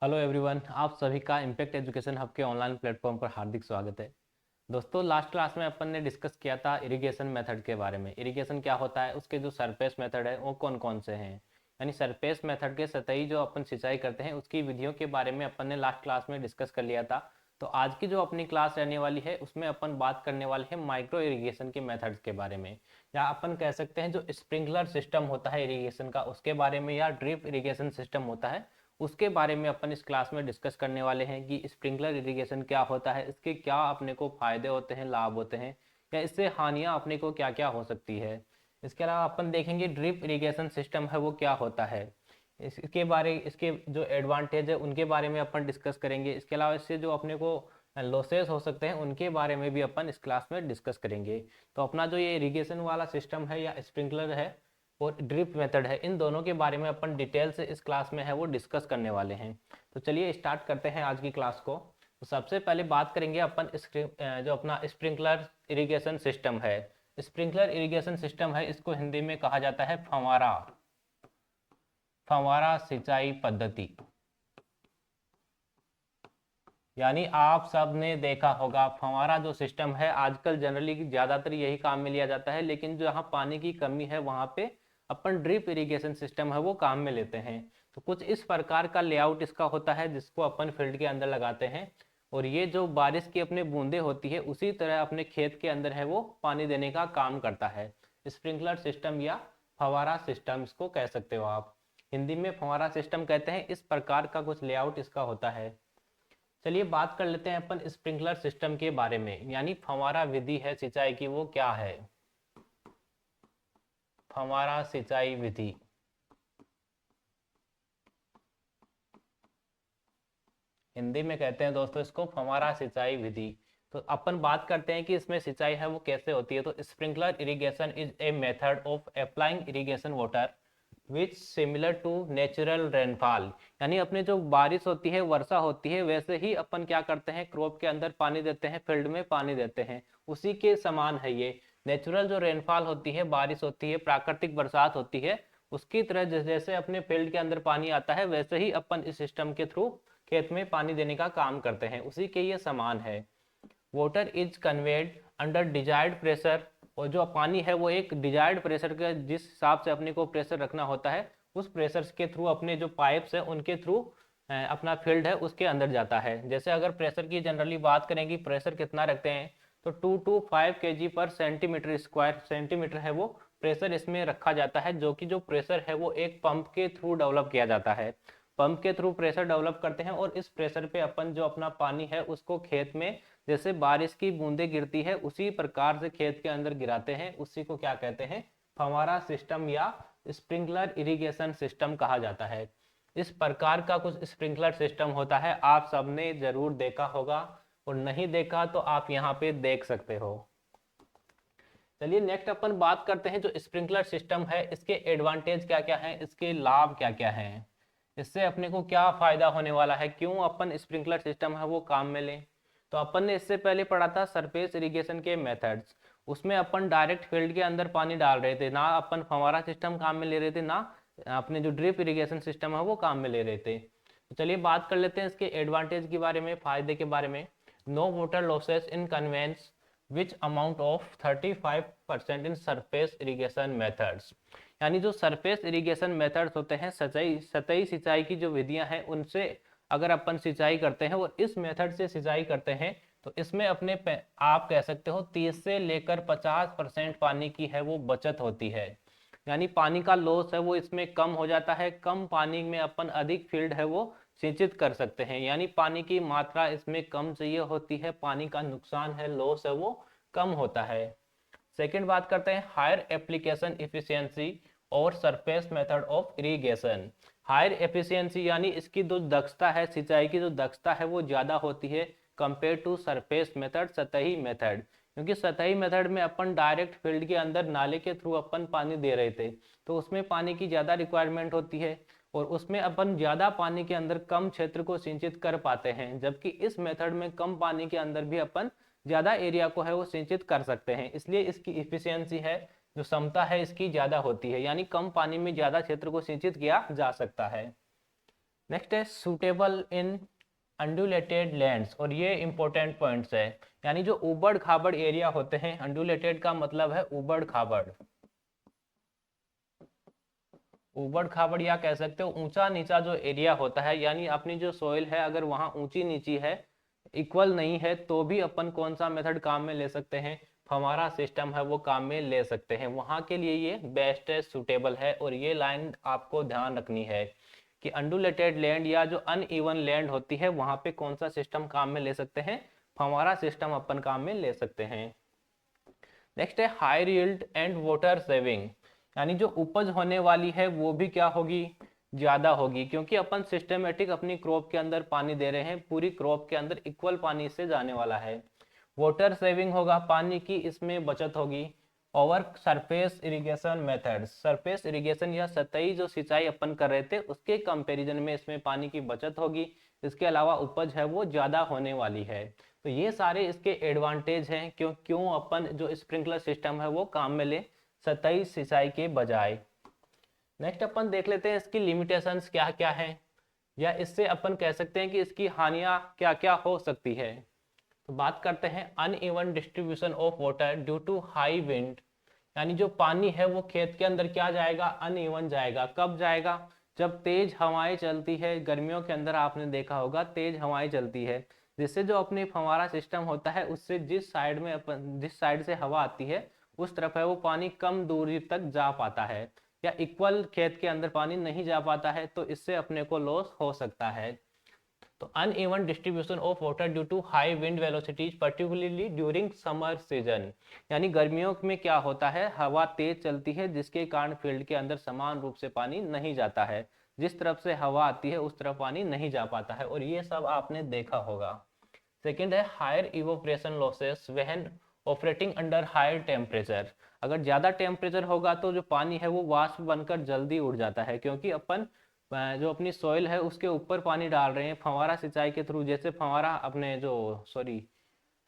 Hello everyone, आप सभी का इम्पैक्ट एजुकेशन हब के ऑनलाइन प्लेटफॉर्म पर हार्दिक स्वागत है। दोस्तों, लास्ट क्लास में अपन ने डिस्कस किया था इरिगेशन मेथड के बारे में। इरिगेशन क्या होता है, उसके जो सरफेस मेथड है वो कौन कौन से हैं, यानी सरफेस मेथड के सतही जो अपन सिंचाई करते हैं उसकी विधियों के बारे में अपन ने लास्ट क्लास में डिस्कस कर लिया था। तो आज की जो अपनी क्लास रहने वाली है उसमें अपन बात करने वाले हैं माइक्रो इरिगेशन के मेथड्स के बारे में, या अपन कह सकते हैं जो स्प्रिंकलर सिस्टम होता है इरिगेशन का उसके बारे में, या ड्रिप इरिगेशन सिस्टम होता है उसके बारे में अपन इस क्लास में डिस्कस करने वाले हैं कि स्प्रिंकलर इरिगेशन क्या होता है, इसके क्या अपने को फायदे होते हैं, लाभ होते हैं, या इससे हानियां अपने को क्या क्या हो सकती है। इसके अलावा अपन देखेंगे ड्रिप इरिगेशन सिस्टम है वो क्या होता है, इसके जो एडवांटेज है उनके बारे में अपन डिस्कस करेंगे। इसके अलावा इससे जो अपने को लॉसेस हो सकते हैं उनके बारे में भी अपन इस क्लास में डिस्कस करेंगे। तो अपना जो ये इरिगेशन वाला सिस्टम है या स्प्रिंकलर है और ड्रिप मेथड है, इन दोनों के बारे में अपन डिटेल से इस क्लास में है वो डिस्कस करने वाले हैं। तो चलिए स्टार्ट करते हैं आज की क्लास को। तो सबसे पहले बात करेंगे अपन जो अपना स्प्रिंकलर इरिगेशन सिस्टम है। स्प्रिंकलर इरिगेशन सिस्टम है, इसको हिंदी में कहा जाता है फव्वारा फव्वारा सिंचाई पद्धति। यानी आप सब ने देखा होगा फव्वारा जो सिस्टम है आजकल जनरली ज़्यादातर यही काम में लिया जाता है, लेकिन जहाँ पानी की कमी है वहाँ पे अपन ड्रिप इरिगेशन सिस्टम है वो काम में लेते हैं। तो कुछ इस प्रकार का लेआउट इसका होता है जिसको अपन फील्ड के अंदर लगाते हैं, और ये जो बारिश की अपने बूंदे होती है उसी तरह अपने खेत के अंदर है वो पानी देने का काम करता है। स्प्रिंकलर सिस्टम या फव्वारा सिस्टम इसको कह सकते हो आप, हिंदी में फव्वारा सिस्टम कहते हैं। इस प्रकार का कुछ लेआउट इसका होता है। चलिए बात कर लेते हैं अपन स्प्रिंकलर सिस्टम के बारे में, यानी फव्वारा विधि है सिंचाई की वो क्या है। फव्वारा सिंचाई विधि हिंदी में कहते हैं दोस्तों इसको फव्वारा सिंचाई विधि। तो अपन बात करते हैं कि इसमें सिंचाई है वो कैसे होती है। तो sprinkler irrigation is a method of applying irrigation water which similar to natural rainfall. यानी अपने जो बारिश होती है, वर्षा होती है, वैसे ही अपन क्या करते हैं क्रॉप के अंदर पानी देते हैं, फील्ड में पानी देते हैं, उसी के समान है ये। नेचुरल जो रेनफॉल होती है, बारिश होती है, प्राकृतिक बरसात होती है, उसकी तरह जैसे अपने फील्ड के अंदर पानी आता है वैसे ही अपन इस सिस्टम के थ्रू खेत में पानी देने का काम करते हैं, उसी के ये समान है। Water is conveyed under desired pressure, और जो पानी है वो एक डिजायर्ड प्रेशर के जिस हिसाब से अपने को प्रेशर रखना होता है उस प्रेशर के थ्रू अपने जो पाइप्स है उनके थ्रू अपना फील्ड है उसके अंदर जाता है। जैसे अगर प्रेशर की जनरली बात करेंगे, प्रेशर कितना रखते हैं तो 2 to 5 kg पर सेंटीमीटर स्क्वायर सेंटीमीटर है वो प्रेशर इसमें रखा जाता है, जो कि जो प्रेशर है वो एक पंप के थ्रू डेवलप किया जाता है। पंप के थ्रू प्रेशर डेवलप करते हैं और इस प्रेशर पे अपन जो अपना पानी है उसको खेत में जैसे बारिश की बूंदें गिरती है उसी प्रकार से खेत के अंदर गिराते हैं, उसी को क्या कहते हैं फव्वारा सिस्टम या स्प्रिंकलर इरिगेशन सिस्टम कहा जाता है। इस प्रकार का कुछ स्प्रिंकलर सिस्टम होता है, आप सबने जरूर देखा होगा, और नहीं देखा तो आप यहाँ पे देख सकते हो। चलिए नेक्स्ट अपन बात करते हैं जो स्प्रिंकलर सिस्टम है इसके एडवांटेज क्या क्या हैं, इसके लाभ क्या क्या हैं, इससे अपने को क्या फायदा होने वाला है, क्यों अपन स्प्रिंकलर सिस्टम है वो काम में लें। तो अपन ने इससे पहले पढ़ा था सरफेस इरिगेशन के मेथड्स, उसमें अपन डायरेक्ट फील्ड के अंदर पानी डाल रहे थे, ना अपन फव्वारा सिस्टम काम में ले रहे थे, ना अपने जो ड्रिप इरिगेशन सिस्टम है वो काम में ले रहे थे। तो चलिए बात कर लेते हैं इसके एडवांटेज के बारे में, फायदे के बारे में। No water losses in conveyance which amount of 35% in surface irrigation methods. यानी जो सरफेस इरिगेशन मेथड्स होते हैं, सतही सिंचाई की जो विधियां हैं उनसे अगर अपन सिंचाई करते हैं और इस मेथड से सिंचाई करते हैं तो इसमें अपने आप कह सकते हो 30 से लेकर 50% पानी की है वो बचत होती है। यानी पानी का लॉस है वो इसमें कम हो जाता है, कम पानी में अपन अधिक फील्ड है वो सिंचित कर सकते हैं, यानी पानी की मात्रा इसमें कम चाहिए होती है, पानी का नुकसान है, लॉस है वो कम होता है। सेकंड बात करते हैं हायर एप्लीकेशन इफिशियंसी और surface method of irrigation. Higher efficiency यानी इसकी जो दक्षता है, सिंचाई की जो दक्षता है वो ज़्यादा होती है कंपेयर टू सरफेस मेथड, सतही मेथड। क्योंकि सतही मेथड में अपन डायरेक्ट फील्ड के अंदर नाले के थ्रू अपन पानी दे रहे थे, तो उसमें पानी की ज़्यादा रिक्वायरमेंट होती है और उसमें अपन ज़्यादा पानी के अंदर कम क्षेत्र को सिंचित कर पाते हैं, जबकि इस मेथड में कम पानी के अंदर भी अपन ज़्यादा एरिया को है वो सिंचित कर सकते हैं, इसलिए इसकी इफिशियंसी है, जो क्षमता है इसकी ज़्यादा होती है, यानी कम पानी में ज़्यादा क्षेत्र को सिंचित किया जा सकता है। नेक्स्ट है सूटेबल इन अंडुलेटेड लैंड्स, और ये इंपॉर्टेंट पॉइंट्स है। यानी जो उबड़ खाबड़ एरिया होते हैं, अंडुलेटेड का मतलब है उबड़ खाबड़, उबड़ खाबड़ या कह सकते हो ऊंचा नीचा जो एरिया होता है, यानी अपनी जो सोइल है अगर वहाँ ऊंची नीची है, इक्वल नहीं है, तो भी अपन कौन सा मेथड काम में ले सकते हैं, हमारा सिस्टम है वो काम में ले सकते हैं। वहाँ के लिए ये बेस्ट है, सुटेबल है। और ये लाइन आपको ध्यान रखनी है कि अंडुलेटेड लैंड या जो अनइवन लैंड होती है वहाँ पे कौन सा सिस्टम काम में ले सकते हैं, हमारा सिस्टम अपन काम में ले सकते हैं। नेक्स्ट है high yield and water saving, यानी जो उपज होने वाली है वो भी क्या होगी, ज्यादा होगी, क्योंकि अपन सिस्टमेटिक अपनी क्रॉप के अंदर पानी दे रहे हैं, पूरी क्रॉप के अंदर इक्वल पानी से जाने वाला है। वाटर सेविंग होगा, पानी की इसमें बचत होगी। Over surface irrigation methods, surface irrigation या सतही जो सिंचाई अपन कर रहे थे उसके कंपैरिजन में इसमें पानी की बचत होगी। इसके अलावा उपज है वो ज्यादा होने वाली है। तो ये सारे इसके एडवांटेज हैं, क्यों अपन जो स्प्रिंकलर सिस्टम है वो काम में ले सतही सिंचाई के बजाय। नेक्स्ट अपन देख लेते हैं इसकी लिमिटेशंस क्या क्या है, या इससे अपन कह सकते हैं कि इसकी हानियां क्या क्या हो सकती है। तो बात करते हैं uneven distribution of water due to high wind, यानी जो पानी है वो खेत के अंदर क्या जाएगा, अनइवन जाएगा। कब जाएगा, जब तेज हवाएं चलती है, गर्मियों के अंदर आपने देखा होगा तेज हवाएं चलती है, जिससे जो अपने फव्वारा सिस्टम होता है उससे जिस साइड से हवा आती है उस तरफ है वो पानी कम दूरी तक जा पाता है, या इक्वल खेत के अंदर पानी नहीं जा पाता है, तो इससे अपने को लॉस हो सकता है। तो uneven distribution of water due to high wind velocities particularly during summer season, यानी गर्मियों में क्या होता है, हवा तेज चलती है जिसके कारण फील्ड के अंदर समान रूप से पानी नहीं जाता है, जिस तरफ से हवा आती है उस तरफ पानी नहीं जा पाता है, और ये सब आपने देखा होगा। सेकेंड है higher evaporation losses when operating under higher temperature, अगर ज्यादा टेम्परेचर होगा तो जो पानी है वो वाष्प बनकर जल्दी उड़ जाता है, क्योंकि अपन जो अपनी सॉइल है उसके ऊपर पानी डाल रहे हैं फव्वारा सिंचाई के थ्रू। जैसे फव्वारा अपने जो सॉरी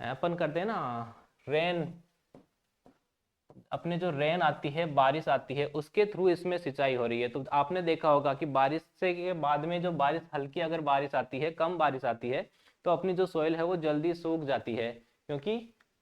अपन करते हैं ना रेन, अपने जो रेन आती है बारिश आती है उसके थ्रू इसमें सिंचाई हो रही है। तो आपने देखा होगा कि बारिश से के बाद में जो बारिश हल्की अगर बारिश आती है, कम बारिश आती है, तो अपनी जो सॉइल है वो जल्दी सूख जाती है, क्योंकि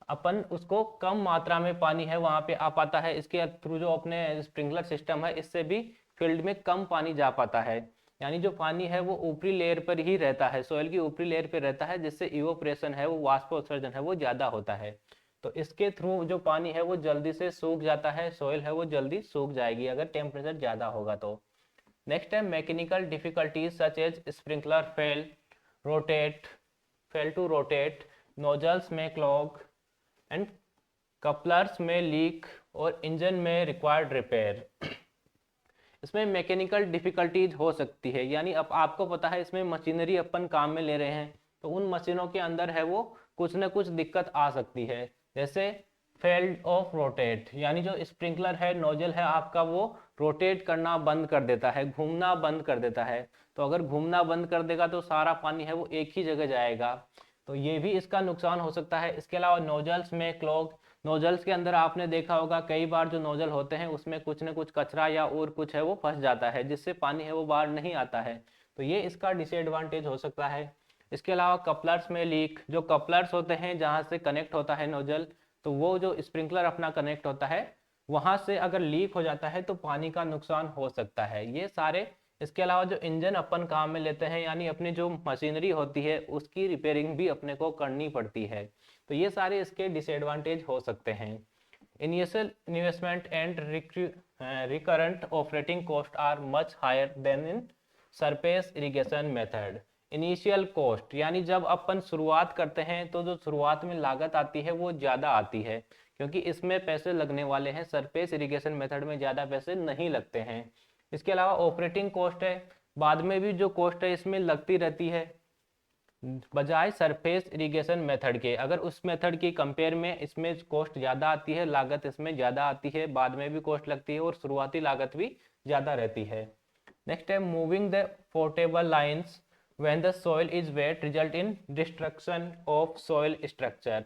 अपन उसको कम मात्रा में पानी है वहां पे आ पाता है। इसके थ्रू जो अपने स्प्रिंकलर सिस्टम है इससे भी फील्ड में कम पानी जा पाता है, यानी जो पानी है वो ऊपरी लेयर पर ही रहता है, सॉइल की ऊपरी लेयर पर रहता है, जिससे इवोपरेशन है वो वाष्पोत्सर्जन है वो ज्यादा होता है। तो इसके थ्रू जो पानी है वो जल्दी से सूख जाता है, सॉइल है वो जल्दी सूख जाएगी अगर टेम्परेचर ज्यादा होगा तो। नेक्स्ट है mechanical difficulties such as sprinkler rotate fail to rotate, nozzles में क्लॉग एंड कपलर्स में लीक, और इंजन में रिक्वायर्ड रिपेयर। इसमें मैकेनिकल डिफिकल्टीज हो सकती है, यानी अब आपको पता है इसमें मशीनरी अपन काम में ले रहे हैं, तो उन मशीनों के अंदर है वो कुछ ना कुछ दिक्कत आ सकती है। जैसे फेल्ड ऑफ रोटेट, यानी जो स्प्रिंकलर है नोजल है आपका वो रोटेट करना बंद कर देता है, घूमना बंद कर देता है। तो अगर घूमना बंद कर देगा तो सारा पानी है वो एक ही जगह जाएगा, तो ये भी इसका नुकसान हो सकता है। इसके अलावा नोजल्स में क्लॉग, नोजल्स के अंदर आपने देखा होगा कई बार जो नोजल होते हैं उसमें कुछ न कुछ कचरा या और कुछ है वो फंस जाता है, जिससे पानी है वो बाहर नहीं आता है, तो ये इसका डिसएडवांटेज हो सकता है। इसके अलावा कपलर्स में लीक, जो कपलर्स होते हैं जहाँ से कनेक्ट होता है नोजल, तो वो जो स्प्रिंकलर अपना कनेक्ट होता है वहां से अगर लीक हो जाता है तो पानी का नुकसान हो सकता है, ये सारे। इसके अलावा जो इंजन अपन काम में लेते हैं, यानी अपनी जो मशीनरी होती है उसकी रिपेयरिंग भी अपने को करनी पड़ती है, तो ये सारे इसके डिसएडवांटेज हो सकते हैं। Initial investment and recurrent operating cost are much higher than in surface irrigation method. Initial cost, यानी जब अपन शुरुआत करते हैं तो जो शुरुआत में लागत आती है वो ज़्यादा आती है, क्योंकि इसमें पैसे लगने वाले हैं, सरफेस इरिगेशन मेथड में ज़्यादा पैसे नहीं लगते हैं। इसके अलावा ऑपरेटिंग कॉस्ट है, बाद में भी जो कॉस्ट है इसमें लगती रहती है, बजाय सरफेस इरिगेशन मेथड के। अगर उस मेथड की कंपेयर में इसमें कॉस्ट ज़्यादा आती है, लागत इसमें ज़्यादा आती है, बाद में भी कॉस्ट लगती है और शुरुआती लागत भी ज़्यादा रहती है। नेक्स्ट है moving the portable lines when the soil is wet result in destruction of soil structure.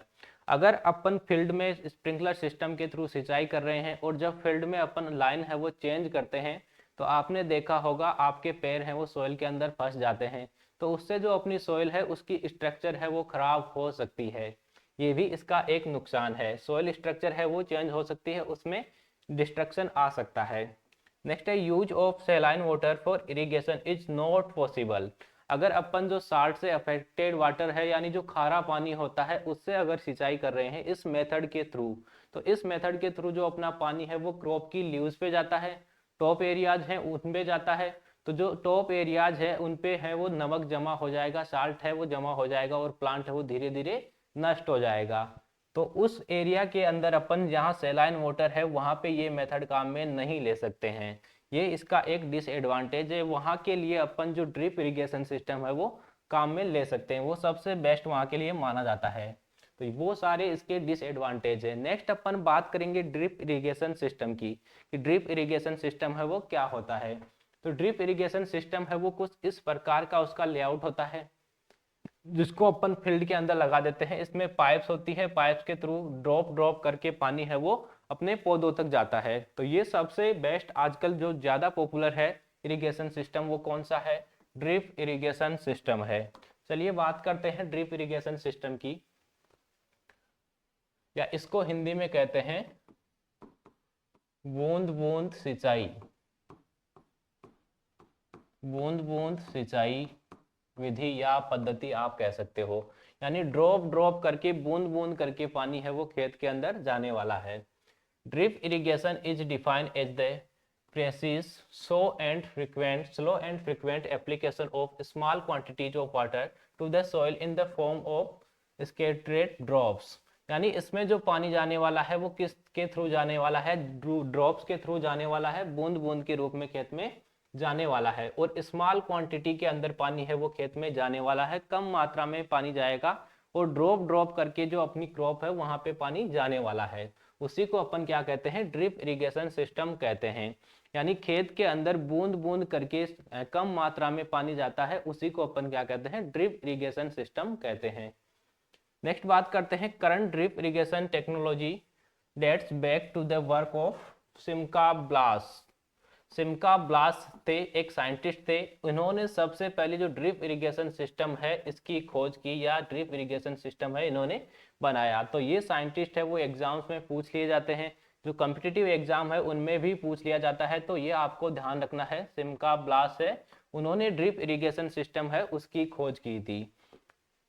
अगर अपन फील्ड में स्प्रिंकलर सिस्टम के थ्रू सिंचाई कर रहे हैं और जब फील्ड में अपन लाइन है वो चेंज करते हैं तो आपने देखा होगा आपके पैर हैं वो सॉइल के अंदर फंस जाते हैं, तो उससे जो अपनी सॉइल है उसकी स्ट्रक्चर है वो खराब हो सकती है। ये भी इसका एक नुकसान है, सॉइल स्ट्रक्चर है वो चेंज हो सकती है, उसमें डिस्ट्रक्शन आ सकता है। नेक्स्ट है use of saline water for irrigation is not possible. अगर अपन जो साल्ट से अफेक्टेड वाटर है यानी जो खारा पानी होता है उससे अगर सिंचाई कर रहे हैं इस मेथड के थ्रू, तो इस मेथड के थ्रू जो अपना पानी है वो क्रॉप की लीव्स पे जाता है, टॉप एरियाज हैं उन पे जाता है। तो जो टॉप एरियाज है उन पे है वो नमक जमा हो जाएगा, साल्ट है वो जमा हो जाएगा और प्लांट है वो धीरे धीरे नष्ट हो जाएगा। तो उस एरिया के अंदर अपन जहाँ सैलाइन वाटर है वहाँ पे ये मेथड काम में नहीं ले सकते हैं। ये इसका एक डिसएडवांटेज है। वहाँ के लिए अपन जो ड्रिप इरिगेशन सिस्टम है वो काम में ले सकते हैं, वो सबसे बेस्ट वहाँ के लिए माना जाता है। तो वो सारे इसके डिसएडवांटेज है। नेक्स्ट अपन बात करेंगे ड्रिप इरिगेशन सिस्टम की, कि ड्रिप इरिगेशन सिस्टम है वो क्या होता है। तो ड्रिप इरिगेशन सिस्टम है वो कुछ इस प्रकार का उसका लेआउट होता है, जिसको अपन फील्ड के अंदर लगा देते हैं। इसमें पाइप्स होती है, पाइप्स के थ्रू ड्रॉप ड्रॉप करके पानी है वो अपने पौधों तक जाता है। तो ये सबसे बेस्ट आजकल जो ज्यादा पॉपुलर है इरिगेशन सिस्टम वो कौन सा है, ड्रिप इरिगेशन सिस्टम है। चलिए बात करते हैं ड्रिप इरिगेशन सिस्टम की, या इसको हिंदी में कहते हैं बूंद बूंद सिंचाई। बूंद बूंद सिंचाई विधि या पद्धति आप कह सकते हो, यानी ड्रॉप ड्रॉप करके बूंद बूंद करके पानी है वो खेत के अंदर जाने वाला है। Drip irrigation is defined as the precise slow and frequent application of small quantities of water to the soil in the form of scattered drops। यानी इसमें जो पानी जाने वाला है वो किस के थ्रू जाने वाला है, ड्रॉप्स के थ्रू जाने वाला है, बूंद बूंद के रूप में खेत में जाने वाला है। और स्मॉल क्वांटिटी के अंदर पानी है वो खेत में जाने वाला है, कम मात्रा में पानी जाएगा और ड्रॉप ड्रॉप करके जो अपनी क्रॉप है वहां पे पानी जाने वाला है। उसी को अपन क्या कहते हैं, ड्रिप इरिगेशन सिस्टम कहते हैं। यानी खेत के अंदर बूंद बूंद करके कम मात्रा में पानी जाता है, उसी को अपन क्या कहते हैं, ड्रिप इरिगेशन सिस्टम कहते हैं। नेक्स्ट बात करते हैं current drip irrigation technology dates back to the work of Simcha Blass. Simcha Blass थे, एक साइंटिस्ट थे, इन्होंने सबसे पहले जो ड्रिप इरिगेशन सिस्टम है इसकी खोज की, या ड्रिप इरिगेशन सिस्टम है इन्होंने बनाया। तो ये साइंटिस्ट है वो एग्जाम्स में पूछ लिए जाते हैं, जो कॉम्पिटिटिव एग्जाम है उनमें भी पूछ लिया जाता है। तो ये आपको ध्यान रखना है, सिमका ब्लास है, उन्होंने ड्रिप इरिगेशन सिस्टम है उसकी खोज की थी।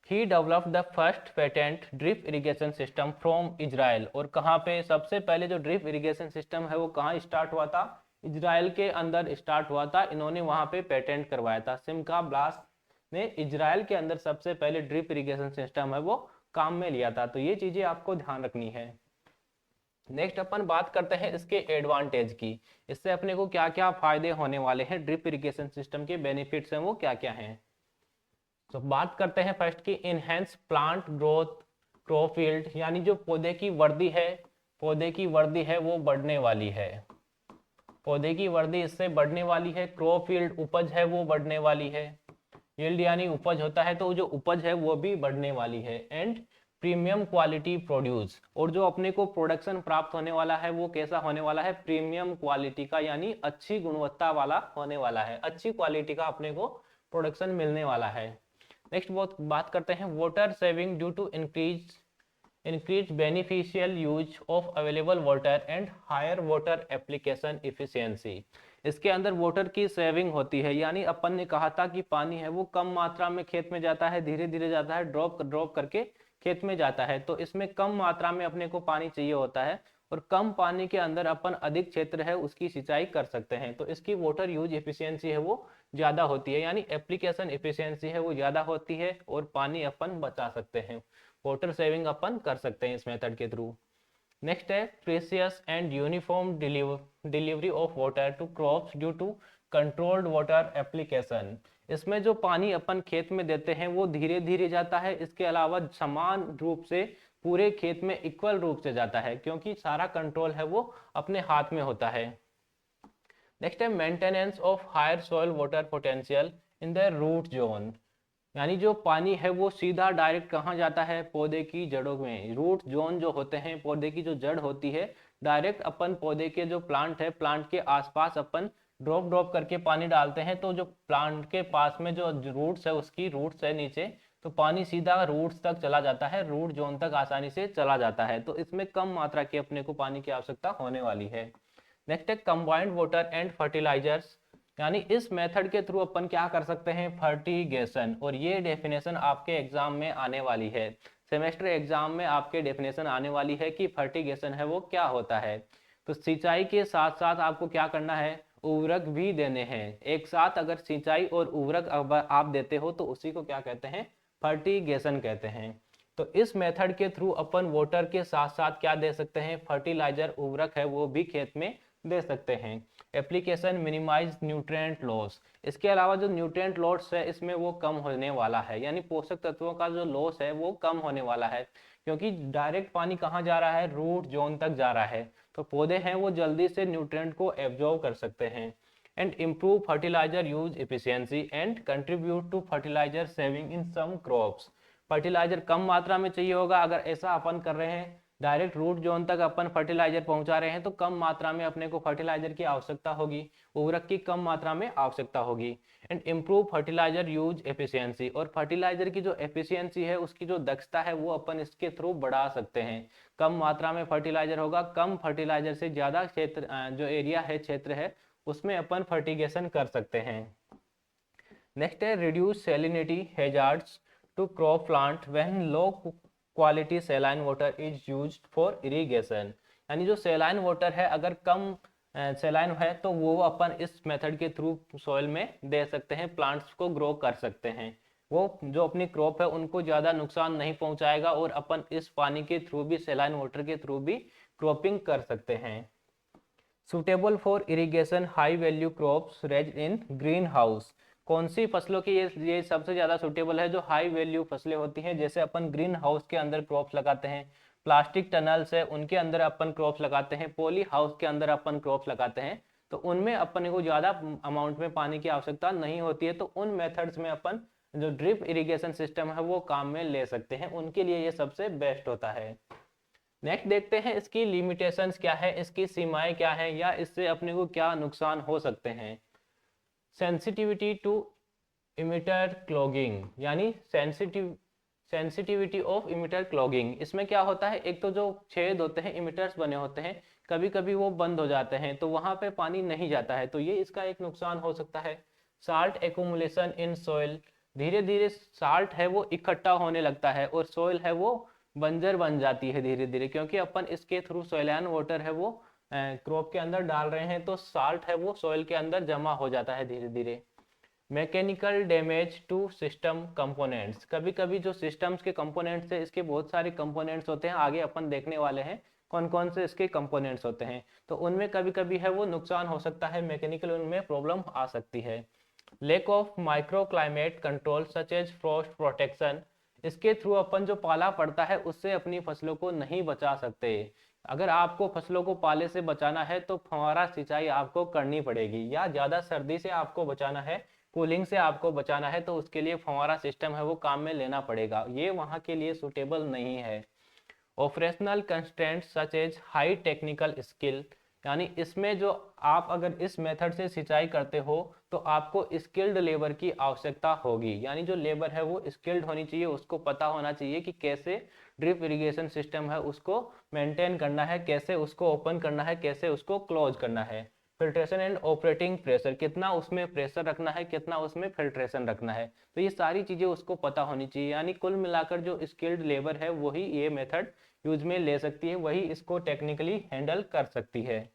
He developed the first patent drip irrigation system from Israel. और कहाँ पे सबसे पहले जो ड्रिप इरिगेशन सिस्टम है वो कहाँ स्टार्ट हुआ था, इजराइल के अंदर स्टार्ट हुआ था। इन्होंने वहां पे पेटेंट करवाया था। सिमका ब्लास ने इजराइल के अंदर सबसे पहले ड्रिप इरिगेशन सिस्टम है वो काम में लिया था। तो ये चीजें आपको ध्यान रखनी है। नेक्स्ट अपन बात करते हैं इसके एडवांटेज की, इससे अपने को क्या क्या फायदे होने वाले हैं, ड्रिप इरिगेशन सिस्टम के बेनिफिट्स हैं वो क्या क्या हैं। तो बात करते हैं फर्स्ट की enhance plant growth crop field, यानी जो पौधे की वर्दी है, पौधे की वर्दी है वो बढ़ने वाली है, पौधे की वर्दी इससे बढ़ने वाली है। क्रॉप फील्ड उपज है वो बढ़ने वाली है, यील्ड यानी उपज होता है तो जो उपज है वो भी बढ़ने वाली है। एंड प्रीमियम क्वालिटी प्रोड्यूस, और जो अपने को प्रोडक्शन प्राप्त होने वाला है वो कैसा होने वाला है, प्रीमियम क्वालिटी का, यानी अच्छी गुणवत्ता वाला होने वाला है, अच्छी क्वालिटी का अपने को प्रोडक्शन मिलने वाला है। नेक्स्ट बात करते हैं water saving due to increased beneficial use of available water and higher water application efficiency। इसके अंदर वाटर की सेविंग होती है, यानी अपन ने कहा था कि पानी है वो कम मात्रा में खेत में जाता है, धीरे धीरे जाता है, ड्रॉप ड्रॉप करके खेत में जाता है। तो इसमें कम मात्रा में अपने को पानी चाहिए होता है और कम पानी के अंदर अपन अधिक क्षेत्र है उसकी सिंचाई कर सकते हैं। तो इसकी वाटर यूज एफिशिएंसी है वो ज्यादा होती है, यानी एप्लीकेशन एफिशिएंसी है वो ज्यादा होती है और पानी अपन बचा सकते हैं, वाटर सेविंग अपन कर सकते हैं इस मेथड के थ्रू। नेक्स्ट है precious and uniform delivery of water to crops due to controlled water application. इसमें जो पानी अपन खेत में देते हैं वो धीरे धीरे जाता है, इसके अलावा समान रूप से पूरे खेत में इक्वल रूप से जाता है, क्योंकि सारा कंट्रोल है वो अपने हाथ में होता है। नेक्स्ट है maintenance of higher soil water potential in the root zone, यानी जो पानी है वो सीधा डायरेक्ट कहाँ जाता है, पौधे की जड़ों में। रूट जोन जो होते हैं, पौधे की जो जड़ होती है डायरेक्ट अपन पौधे के जो प्लांट है, प्लांट के आसपास अपन ड्रॉप करके पानी डालते हैं, तो जो प्लांट के पास में जो रूट्स है, उसकी रूट्स है नीचे, तो पानी सीधा रूट्स तक चला जाता है, रूट जोन तक आसानी से चला जाता है। तो इसमें कम मात्रा की अपने को पानी की आवश्यकता होने वाली है। नेक्स्ट है कंबाइंड वाटर एंड फर्टिलाइजर्स, यानी इस मेथड के थ्रू अपन क्या कर सकते हैं, फर्टिगेशन। और ये डेफिनेशन आपके एग्जाम में आने वाली है, सेमेस्टर एग्जाम में आपके डेफिनेशन आने वाली है कि फर्टिगेशन है वो क्या होता है। तो सिंचाई के साथ साथ आपको क्या करना है, उर्वरक भी देने हैं। एक साथ अगर सिंचाई और उर्वरक आप देते हो तो उसी को क्या कहते हैं, फर्टिगेशन कहते हैं। तो इस मेथड के थ्रू अपन वाटर के साथ साथ क्या दे सकते हैं, फर्टिलाइजर, उर्वरक है वो भी खेत में दे सकते हैं। एप्लीकेशन मिनिमाइज न्यूट्रिएंट लॉस, इसके अलावा जो न्यूट्रिएंट लॉस है इसमें वो कम होने वाला है, यानी पोषक तत्वों का जो लॉस है वो कम होने वाला है, क्योंकि डायरेक्ट पानी कहाँ जा रहा है, रूट जोन तक जा रहा है। तो पौधे हैं वो जल्दी से न्यूट्रिएंट को एब्जॉर्ब कर सकते हैं। And improve fertiliser use efficiency and contribute to fertiliser saving in some crops. Fertiliser कम मात्रा में चाहिए होगा, अगर ऐसा अपन कर रहे हैं, डायरेक्ट रूट जोन तक अपन फर्टिलाइजर पहुंचा रहे हैं, तो कम मात्रा में अपने को फर्टिलाइजर की आवश्यकता होगी, उर्वरक की कम मात्रा में आवश्यकता होगी। And improve fertiliser use efficiency, और फर्टिलाइजर की जो एफिशिएंसी है, उसकी जो दक्षता है वो अपन इसके थ्रू बढ़ा सकते हैं। कम मात्रा में फर्टिलाइजर होगा, कम फर्टिलाइजर से ज्यादा क्षेत्र जो एरिया है, क्षेत्र है, उसमें अपन फर्टिगेशन कर सकते हैं। नेक्स्ट है reduce salinity hazards to crop plant when low quality saline water is used for irrigation, यानी जो सैलाइन वाटर है अगर कम सैलाइन है तो वो अपन इस मेथड के थ्रू सॉइल में दे सकते हैं, प्लांट्स को ग्रो कर सकते हैं। वो जो अपनी क्रॉप है उनको ज़्यादा नुकसान नहीं पहुंचाएगा, और अपन इस पानी के थ्रू भी, सैलाइन वाटर के थ्रू भी क्रॉपिंग कर सकते हैं। Suitable for irrigation high value crops raise in greenhouse, कौन सी फसलों की ये सबसे ज्यादा सुटेबल है, जो हाई वैल्यू फसलें होती हैं, जैसे अपन ग्रीन हाउस के अंदर क्रॉप्स लगाते हैं, प्लास्टिक टनल्स है उनके अंदर अपन क्रॉप्स लगाते हैं, पॉली हाउस के अंदर अपन क्रॉप्स लगाते हैं, तो उनमें अपन को ज्यादा अमाउंट में पानी की आवश्यकता नहीं होती है, तो उन मेथड्स में अपन जो ड्रिप इरिगेशन सिस्टम है वो काम में ले सकते हैं, उनके लिए ये सबसे बेस्ट होता है। नेक्स्ट देखते हैं इसकी लिमिटेशंस क्या है, इसकी सीमाएं क्या है, या इससे अपने को क्या नुकसान हो सकते हैं। सेंसिटिविटी टू इमिटर क्लॉगिंग, यानी सेंसिटिविटी ऑफ इमिटर क्लॉगिंग, इसमें क्या होता है, एक तो जो छेद होते हैं, इमिटर्स बने होते हैं, कभी कभी वो बंद हो जाते हैं, तो वहां पे पानी नहीं जाता है, तो ये इसका एक नुकसान हो सकता है। साल्ट एक्यूमुलेशन इन सॉइल, धीरे धीरे साल्ट है वो इकट्ठा होने लगता है, और सॉइल है वो बंजर बन जाती है धीरे धीरे, क्योंकि अपन इसके थ्रू सॉइलन वाटर है वो क्रॉप के अंदर डाल रहे हैं, तो साल्ट है वो सॉइल के अंदर जमा हो जाता है धीरे धीरे। Mechanical damage to system components, कभी कभी जो सिस्टम्स के कंपोनेंट्स है, इसके बहुत सारे कंपोनेंट्स होते हैं, आगे अपन देखने वाले हैं कौन कौन से इसके कंपोनेंट्स होते हैं, तो उनमें कभी कभी है वो नुकसान हो सकता है, मैकेनिकल उनमें प्रॉब्लम आ सकती है। Lack of micro climate control such as frost protection, इसके थ्रू अपन जो पाला पड़ता है उससे अपनी फसलों को नहीं बचा सकते। अगर आपको फसलों को पाले से बचाना है तो फव्वारा सिंचाई आपको करनी पड़ेगी, या ज़्यादा सर्दी से आपको बचाना है, कूलिंग से आपको बचाना है, तो उसके लिए फव्वारा सिस्टम है वो काम में लेना पड़ेगा, ये वहाँ के लिए सुटेबल नहीं है। Operational constraints such as high technical skill, यानी इसमें जो आप अगर इस मेथड से सिंचाई करते हो तो आपको स्किल्ड लेबर की आवश्यकता होगी, यानी जो लेबर है वो स्किल्ड होनी चाहिए, उसको पता होना चाहिए कि कैसे ड्रिप इरिगेशन सिस्टम है उसको मेंटेन करना है, कैसे उसको ओपन करना है, कैसे उसको क्लोज करना है। फिल्ट्रेशन एंड ऑपरेटिंग प्रेशर, कितना उसमें प्रेशर रखना है, कितना उसमें फिल्ट्रेशन रखना है, तो ये सारी चीज़ें उसको पता होनी चाहिए, यानी कुल मिलाकर जो स्किल्ड लेबर है वही ये मेथड यूज में ले सकती है, वही इसको टेक्निकली हैंडल कर सकती है।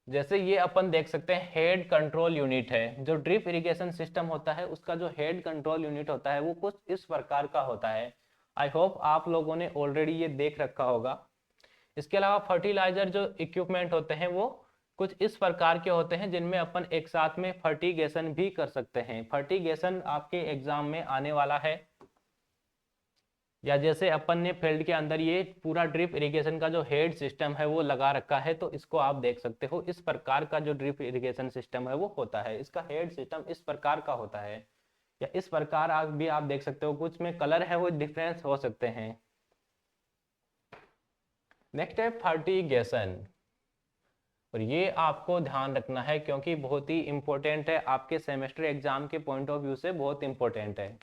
जैसे ये अपन देख सकते हैं हेड कंट्रोल यूनिट है, जो ड्रिप इरिगेशन सिस्टम होता है उसका जो हेड कंट्रोल यूनिट होता है वो कुछ इस प्रकार का होता है। आई होप आप लोगों ने ऑलरेडी ये देख रखा होगा। इसके अलावा फर्टिलाइजर जो इक्विपमेंट होते हैं वो कुछ इस प्रकार के होते हैं, जिनमें अपन एक साथ में फर्टिगेशन भी कर सकते हैं। फर्टिगेशन आपके एग्जाम में आने वाला है, या जैसे अपन ने फील्ड के अंदर ये पूरा ड्रिप इरिगेशन का जो हेड सिस्टम है वो लगा रखा है, तो इसको आप देख सकते हो, इस प्रकार का जो ड्रिप इरिगेशन सिस्टम है वो होता है, इसका हेड सिस्टम इस प्रकार का होता है, या इस प्रकार आप देख सकते हो, कुछ में कलर है वो डिफरेंस हो सकते हैं। नेक्स्ट है फर्टिगेशन, और ये आपको ध्यान रखना है क्योंकि बहुत ही इंपॉर्टेंट है, आपके सेमेस्टर एग्जाम के पॉइंट ऑफ व्यू से बहुत इंपॉर्टेंट है।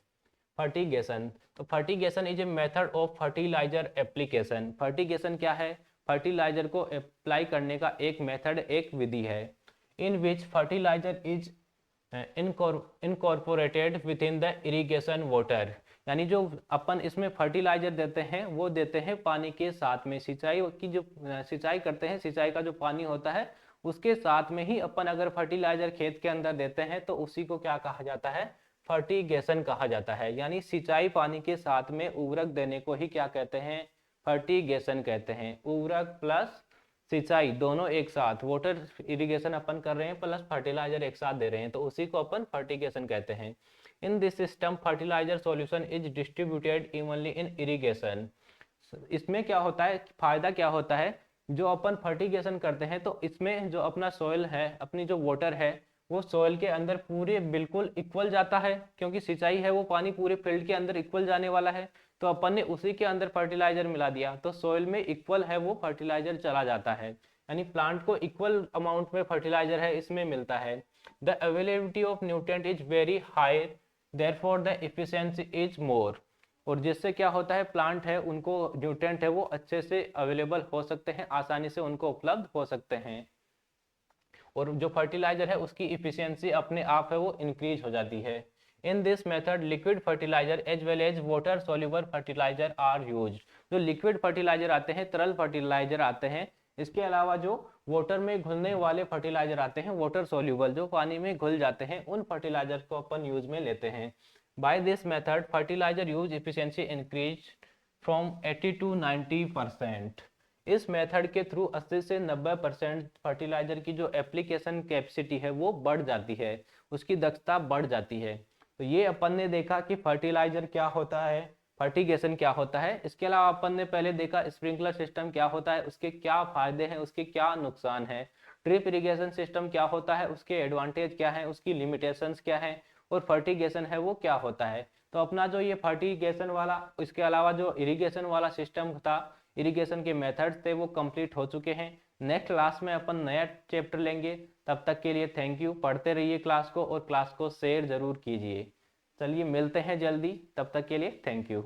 फर्टिगेशन, तो fertigation is a method of fertiliser application. Fertigation क्या है? फर्टिलाइजर को अप्लाई करने का एक मेथड, एक विधि है। In which fertiliser is incorporated within the irrigation water, यानी जो अपन इसमें फर्टिलाइजर देते हैं वो देते हैं पानी के साथ में। सिंचाई की जो सिंचाई करते हैं, सिंचाई का जो पानी होता है उसके साथ में ही अपन अगर फर्टिलाइजर खेत के अंदर देते हैं तो उसी को क्या कहा जाता है? फर्टिगेशन कहा जाता है। यानी सिंचाई पानी के साथ में उर्वरक देने को ही क्या कहते हैं? फर्टिगेशन कहते हैं। उर्वरक प्लस सिंचाई दोनों एक साथ, वाटर इरिगेशन अपन कर रहे हैं प्लस फर्टिलाइजर एक साथ दे रहे हैं, तो उसी को अपन फर्टिगेशन कहते हैं। In this system fertiliser solution is distributed evenly in irrigation. इसमें क्या होता है, फायदा क्या होता है? जो अपन फर्टिगेशन करते हैं तो इसमें जो अपना सॉइल है, अपनी जो वाटर है, वो सॉइल के अंदर पूरे बिल्कुल इक्वल जाता है, क्योंकि सिंचाई है वो पानी पूरे फील्ड के अंदर इक्वल जाने वाला है। तो अपन ने उसी के अंदर फर्टिलाइजर मिला दिया तो सॉइल में इक्वल है वो फर्टिलाइजर चला जाता है, यानी प्लांट को इक्वल अमाउंट में फर्टिलाइजर है इसमें मिलता है। The availability of nutrient is very high, therefore the efficiency is more. और जिससे क्या होता है, प्लांट है उनको न्यूट्रिएंट है वो अच्छे से अवेलेबल हो सकते हैं, आसानी से उनको उपलब्ध हो सकते हैं। और जो फर्टिलाइजर है उसकी इफिशियंसी अपने आप है वो इंक्रीज हो जाती है। In this method liquid fertiliser as well as water soluble fertiliser are used. जो लिक्विड फर्टिलाइजर आते हैं, तरल फर्टिलाइजर आते हैं, इसके अलावा जो वाटर में घुलने वाले फर्टिलाइजर आते हैं, वाटर सोल्यूबल जो पानी में घुल जाते हैं, उन फर्टिलाइजर को अपन यूज में लेते हैं। By this method fertiliser use efficiency increase from 80 to 90%। इस मेथड के थ्रू 80 से 90% फर्टिलाइजर की जो एप्लीकेशन कैपेसिटी है वो बढ़ जाती है, उसकी दक्षता बढ़ जाती है। तो ये अपन ने देखा कि फर्टिलाइजर क्या होता है, फर्टिगेशन क्या होता है। इसके अलावा अपन ने पहले देखा स्प्रिंकलर सिस्टम क्या होता है, उसके क्या फायदे हैं, उसके क्या नुकसान है। ड्रिप इरिगेशन सिस्टम क्या होता है, उसके एडवांटेज क्या है, उसकी लिमिटेशंस क्या है, और फर्टिगेशन है वो क्या होता है। तो अपना जो ये फर्टिगेशन वाला, इसके अलावा जो इरिगेशन वाला सिस्टम था, इरिगेशन के मेथड्स थे, वो कंप्लीट हो चुके हैं। नेक्स्ट क्लास में अपन नया चैप्टर लेंगे। तब तक के लिए थैंक यू। पढ़ते रहिए क्लास को और क्लास को शेयर जरूर कीजिए। चलिए मिलते हैं जल्दी, तब तक के लिए थैंक यू।